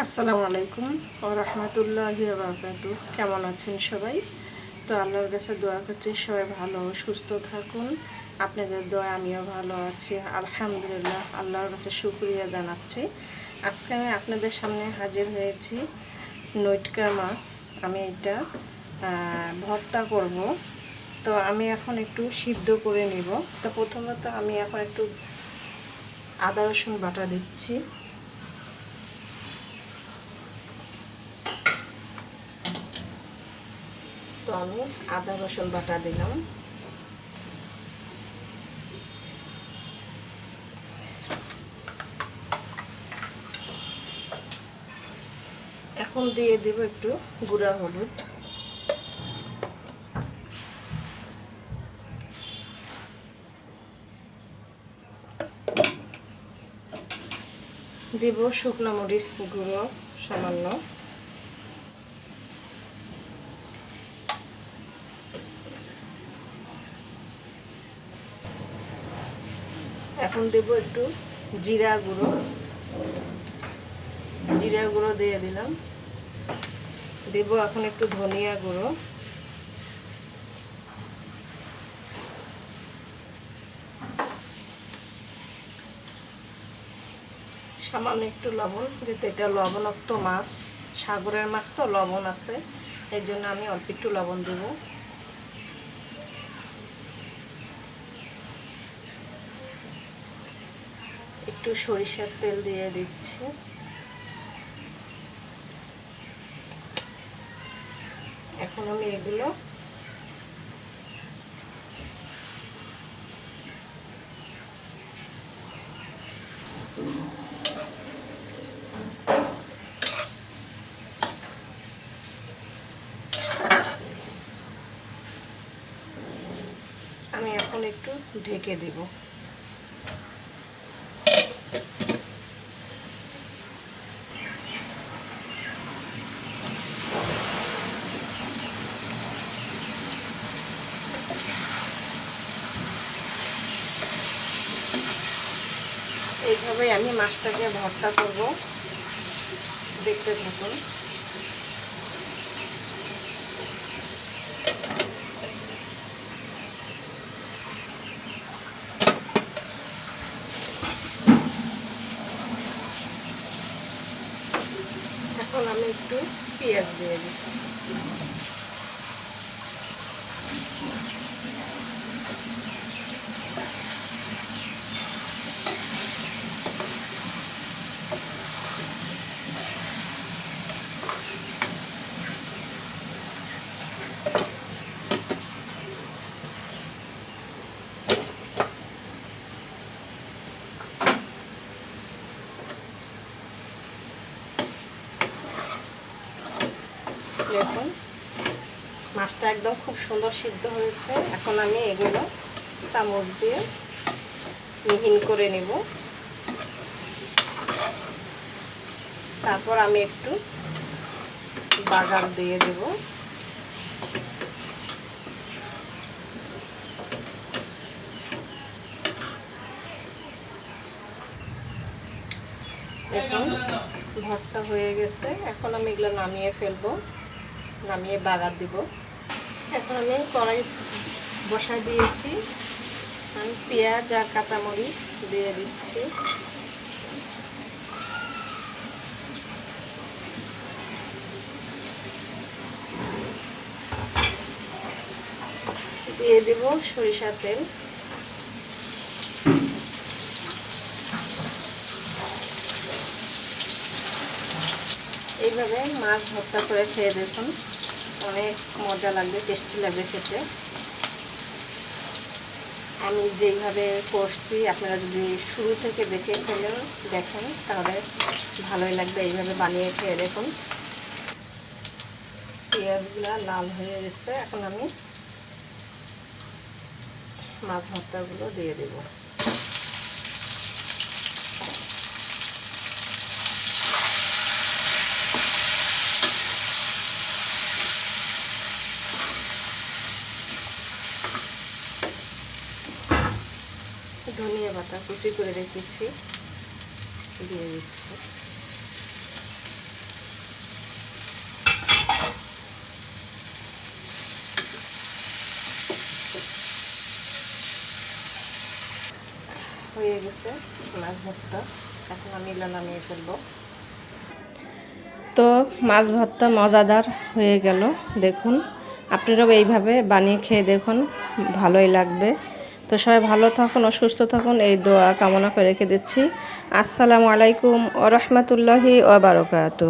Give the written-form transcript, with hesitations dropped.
আসসালামু আলাইকুম ওয়া রাহমাতুল্লাহি ওয়া বারাকাতুহু। কেমন আছেন সবাই? তো আল্লাহর কাছে দোয়া করছি সবাই ভালো ও সুস্থ থাকুন। আপনাদের দোয়া আমিও ভালো আছি আলহামদুলিল্লাহ। আল্লাহর কাছে শুকরিয়া জানাচ্ছি। আজকে আমি আপনাদের সামনে হাজির হয়েছি নৈটকা মাছ। আমি এটা ভর্তা করব। তো আমি এখন একটু সিদ্ধ করে নিব। তো প্রথমত আমি এখন একটু আদা রসুন বাটা দিচ্ছি। তো আমি আদা রসুন বাটা দিলাম। এখন দিয়ে দেব একটু গুঁড়া হলুদ, দেব শুকনো মরিচ গুঁড়ো সামান্য, এখন দেব একটু জিরা গুঁড়ো দিয়ে দিলাম। দেব এখন একটু ধনিয়া গুঁড়ো, সামান্য একটু লবণ, যেহেতু এটা লবণাক্ত মাছ, সাগরের মাছ তো লবণ আছে, এর জন্য আমি অল্প একটু লবণ দেব। একটু সরিষার তেল দিয়ে দিচ্ছি। এখন আমি এগুলো একটু ঢেকে দেব। এইভাবে আমি মাছটাকে ভর্তা করব, দেখতে থাকুন। এখন আমি একটু পেঁয়াজ দিয়ে দিচ্ছি। দেখুন মাছটা একদম খুব সুন্দর সিদ্ধ হয়েছে। এখন আমি এগুলো চামচ দিয়ে মিহিন করে নেব। তারপর আমি একটু বাগার দিয়ে দেব। এখন ভর্তা হয়ে গেছে। এখন আমি এগুলো নামিয়ে ফেলবো, নামিয়ে বাগার দিব। এখন আমি কড়াই বসায় দিয়েছি, আমি পেঁয়াজ আর কাঁচামরিচ দিয়ে দিচ্ছি। দিয়ে দেব সরিষার তেল। এইভাবে মাছ ভর্তা করে খেয়ে দেখুন, অনেক মজা লাগবে, টেস্টি লাগবে খেতে। আমি যেইভাবে করছি আপনারা যদি শুরু থেকে দেখে ফেলেন দেখেন তাহলে ভালোই লাগবে। এইভাবে বানিয়ে খেয়ে দেখুন। পেঁয়াজগুলো লাল হয়ে গেছে। এখন আমি মাছ ভর্তাগুলো দিয়ে দেব। ধনিয়া পাতা কুচি করে রেখেছি, দিয়ে দিচ্ছি। হয়ে গেছে মাছ ভর্তা, এখন আমি নামিয়ে ফেলবো। তো মাছ ভর্তা মজাদার হয়ে গেল। দেখুন, আপনারাও এইভাবে বানিয়ে খেয়ে দেখুন, ভালোই লাগবে। তো সবাই ভালো থাকুন, অসুস্থ থাকুন, এই দোয়া কামনা করে রেখে দিচ্ছি। আসসালামু আলাইকুম ওয়া রাহমাতুল্লাহি ওয়া বারাকাতুহু।